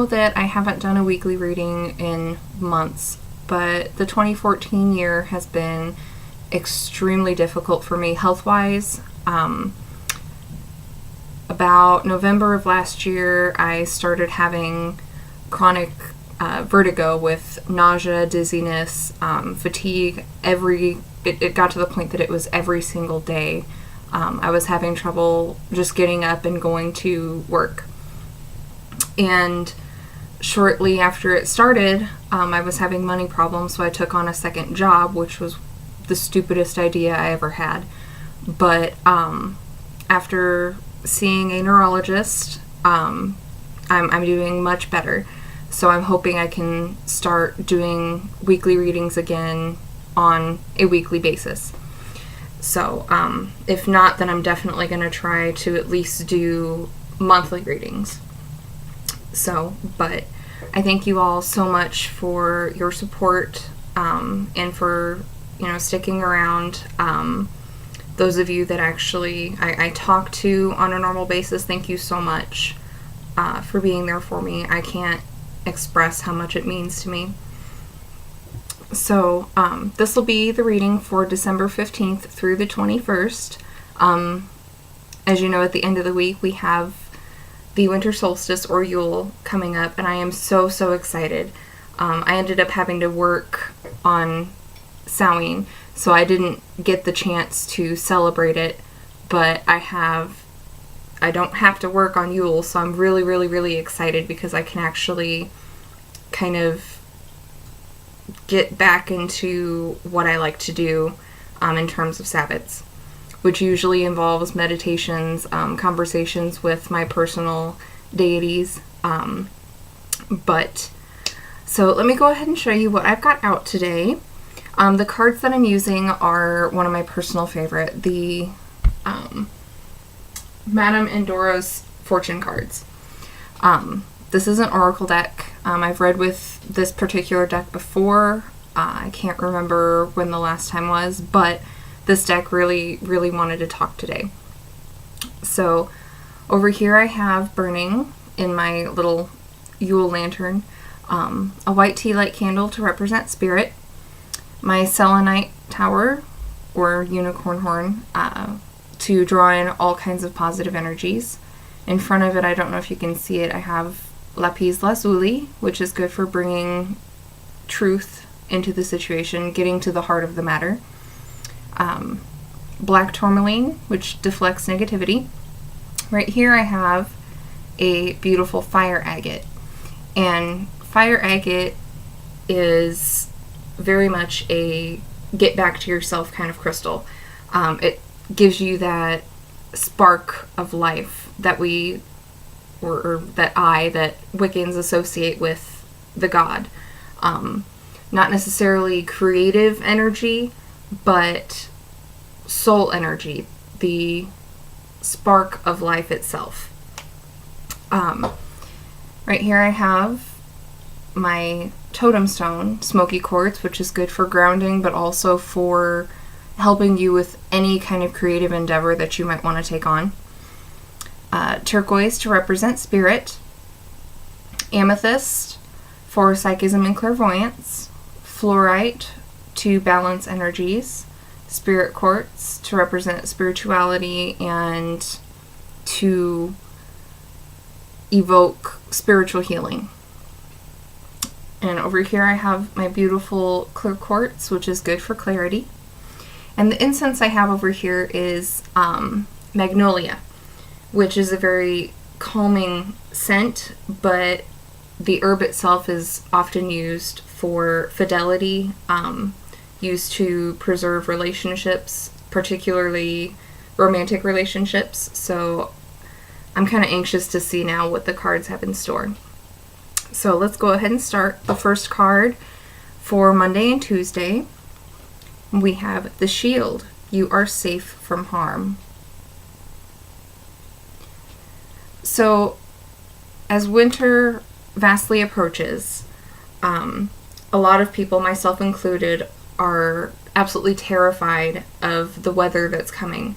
know that I haven't done a weekly reading in months, but the 2014 year has been extremely difficult for me health-wise. About November of last year, I started having chronic vertigo with nausea, dizziness, fatigue. It got to the point that it was every single day. I was having trouble just getting up and going to work. And shortly after it started, I was having money problems, so I took on a second job, which was the stupidest idea I ever had. But after seeing a neurologist, I'm doing much better. So I'm hoping I can start doing weekly readings again on a weekly basis. So if not, then I'm definitely going to try to at least do monthly readings. So, but I thank you all so much for your support and for, sticking around. Those of you that actually I talk to on a normal basis, thank you so much for being there for me. I can't express how much it means to me. So this will be the reading for December 15th through the 21st. As you know, at the end of the week we have the winter solstice or Yule coming up, and I am so excited. I ended up having to work on Samhain, so I didn't get the chance to celebrate it, but I don't have to work on Yule, so I'm really excited because I can actually kind of get back into what I like to do in terms of Sabbats, which usually involves meditations, conversations with my personal deities. So let me go ahead and show you what I've got out today. The cards that I'm using are one of my personal favorite, the Madame Endoro's fortune cards. This is an oracle deck. I've read with this particular deck before. I can't remember when the last time was, but this deck really wanted to talk today. So over here I have burning in my little Yule lantern a white tea light candle to represent spirit, my selenite tower or unicorn horn to draw in all kinds of positive energies. In front of it, I don't know if you can see it, I have lapis lazuli, which is good for bringing truth into the situation, getting to the heart of the matter. Black tourmaline, which deflects negativity. Right here I have a beautiful fire agate, and fire agate is very much a get back to yourself kind of crystal. It gives you that spark of life that that Wiccans associate with the god. Not necessarily creative energy, but soul energy, the spark of life itself. Right here I have my totem stone, smoky quartz, which is good for grounding, but also for helping you with any kind of creative endeavor that you might want to take on. Turquoise to represent spirit. Amethyst for psychism and clairvoyance. Fluorite to balance energies. Spirit quartz to represent spirituality and to evoke spiritual healing. And over here I have my beautiful clear quartz, which is good for clarity. And the incense I have over here is magnolia, which is a very calming scent, but the herb itself is often used for fidelity, used to preserve relationships, particularly romantic relationships. So I'm kind of anxious to see now what the cards have in store. So let's go ahead and start. The first card for Monday and Tuesday, we have the Shield. You are safe from harm. So as winter vastly approaches, a lot of people, myself included, are absolutely terrified of the weather that's coming.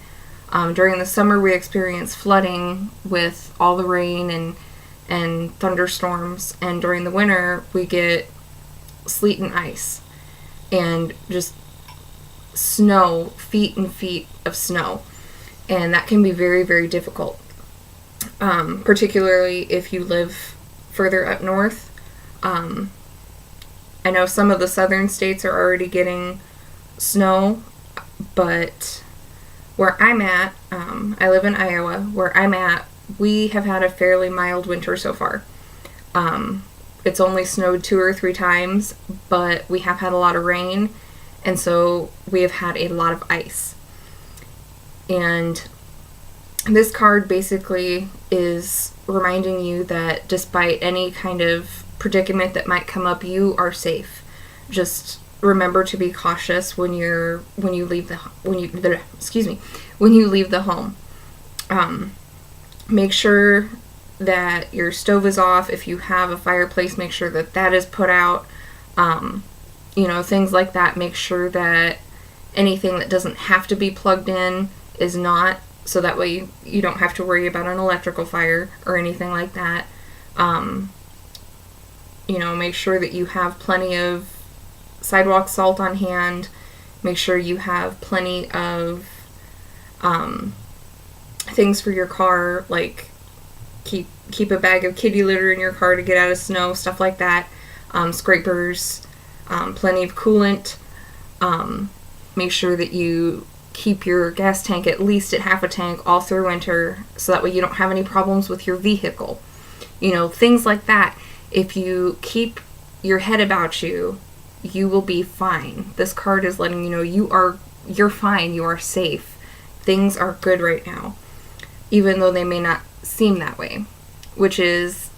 During the summer we experience flooding with all the rain and and thunderstorms, and during the winter we get sleet and ice and just snow, feet and feet of snow, and that can be very, very difficult, particularly if you live further up north. I know some of the southern states are already getting snow, but where I'm at, I live in Iowa, where I'm at, we have had a fairly mild winter so far. It's only snowed 2 or 3 times, but we have had a lot of rain, and so we have had a lot of ice. And this card basically is reminding you that despite any kind of predicament that might come up, you are safe. Just remember to be cautious when you leave the home. Make sure that your stove is off. If you have a fireplace, make sure that that is put out. Things like that. Make sure that anything that doesn't have to be plugged in is not, so that way you don't have to worry about an electrical fire or anything like that. Make sure that you have plenty of sidewalk salt on hand. Make sure you have plenty of things for your car, like keep a bag of kitty litter in your car to get out of snow, stuff like that. Scrapers, plenty of coolant. Make sure that you keep your gas tank at least at half a tank all through winter, so that way you don't have any problems with your vehicle. Things like that. If you keep your head about you, you will be fine. This card is letting you know you're fine, you are safe. Things are good right now, even though they may not seem that way, which is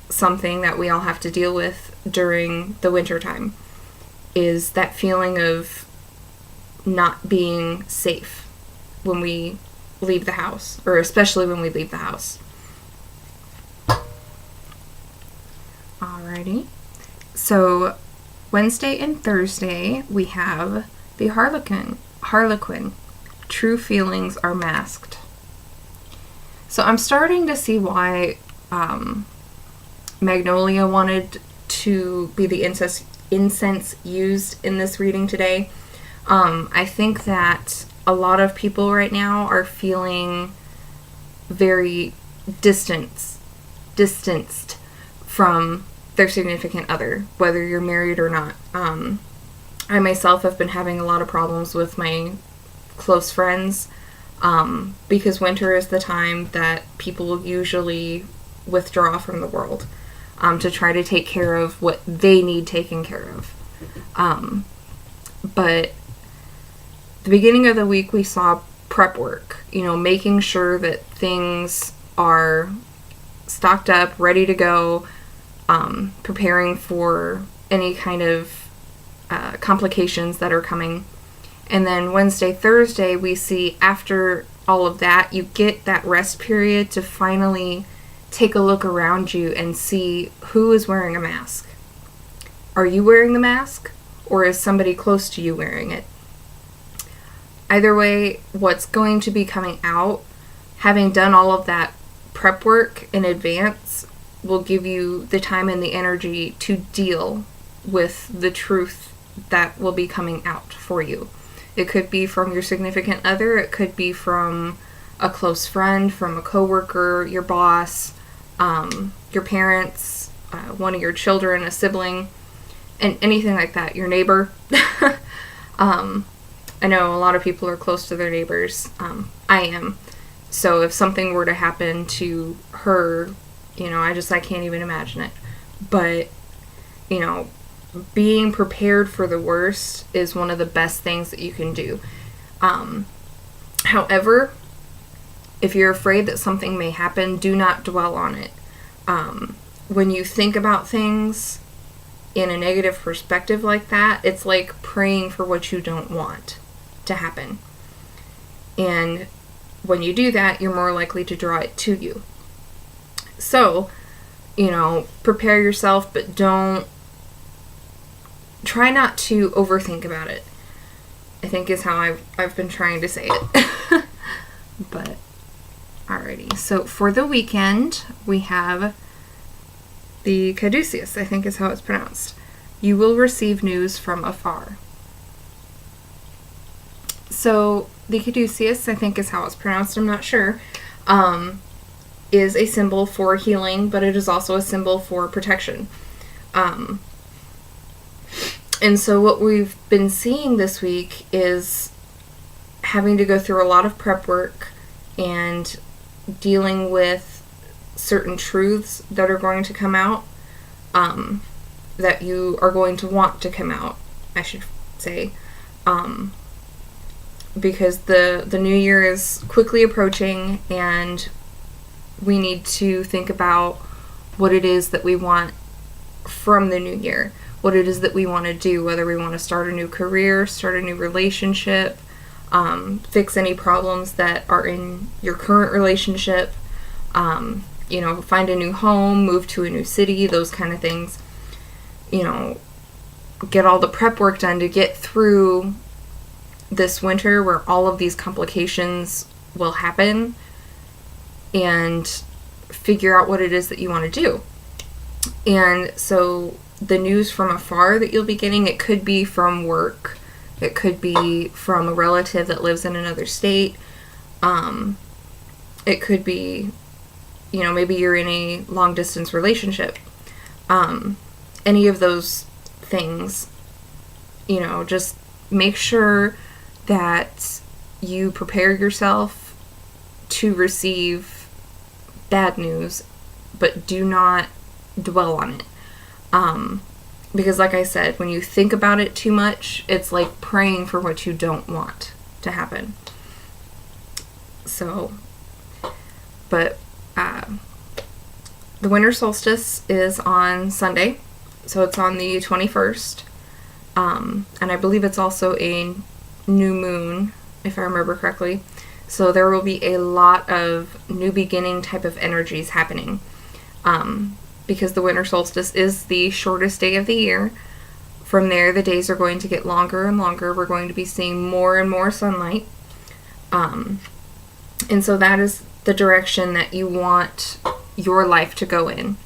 something that we all have to deal with during the winter time, is that feeling of not being safe when we leave the house, or especially when we leave the house. Alrighty. So Wednesday and Thursday we have the Harlequin. True feelings are masked. So I'm starting to see why Magnolia wanted to be the incense used in this reading today. I think that a lot of people right now are feeling very distanced from their significant other, whether you're married or not. I myself have been having a lot of problems with my close friends, because winter is the time that people usually withdraw from the world, to try to take care of what they need taken care of. But the beginning of the week we saw prep work, making sure that things are stocked up, ready to go, preparing for any kind of complications that are coming. And then Wednesday, Thursday, we see after all of that, you get that rest period to finally take a look around you and see who is wearing a mask. Are you wearing the mask, or is somebody close to you wearing it? Either way, what's going to be coming out, having done all of that prep work in advance, will give you the time and the energy to deal with the truth that will be coming out for you. It could be from your significant other, it could be from a close friend, from a coworker, your boss, your parents, one of your children, a sibling, and anything like that, your neighbor. I know a lot of people are close to their neighbors. I am. So if something were to happen to her, I can't even imagine it. But, being prepared for the worst is one of the best things that you can do. However, if you're afraid that something may happen, do not dwell on it. When you think about things in a negative perspective like that, it's like praying for what you don't want to happen. And when you do that, you're more likely to draw it to you. So, prepare yourself, but try not to overthink about it, I think is how I've been trying to say it. But, alrighty. So for the weekend, we have The caduceus, I think is how it's pronounced. You will receive news from afar. So the caduceus, I think is how it's pronounced, I'm not sure, is a symbol for healing, but it is also a symbol for protection. And so what we've been seeing this week is having to go through a lot of prep work and dealing with certain truths that are going to come out, that you are going to want to come out, I should say, because the new year is quickly approaching, and we need to think about what it is that we want from the new year, what it is that we want to do, whether we want to start a new career, start a new relationship, fix any problems that are in your current relationship, find a new home, move to a new city, those kind of things. Get all the prep work done to get through this winter where all of these complications will happen, and figure out what it is that you want to do. And so the news from afar that you'll be getting, it could be from work, it could be from a relative that lives in another state, it could be, maybe you're in a long distance relationship, any of those things, just make sure that you prepare yourself to receive bad news, but do not dwell on it. Because like I said, when you think about it too much, it's like praying for what you don't want to happen. So, but the winter solstice is on Sunday, so it's on the 21st, and I believe it's also a new moon, if I remember correctly. So there will be a lot of new beginning type of energies happening. Because the winter solstice is the shortest day of the year. From there, the days are going to get longer and longer. We're going to be seeing more and more sunlight. And so that is the direction that you want your life to go in.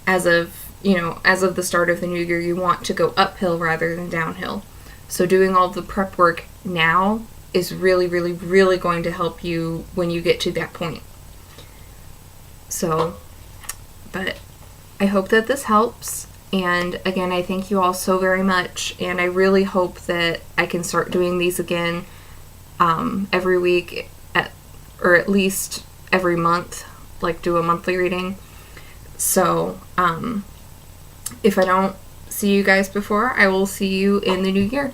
As of the start of the new year, you want to go uphill rather than downhill. So doing all the prep work now is really, really, really going to help you when you get to that point. So, but I hope that this helps. And again, I thank you all so very much. And I really hope that I can start doing these again every week, or at least every month, like do a monthly reading. So, if I don't see you guys before, I will see you in the new year.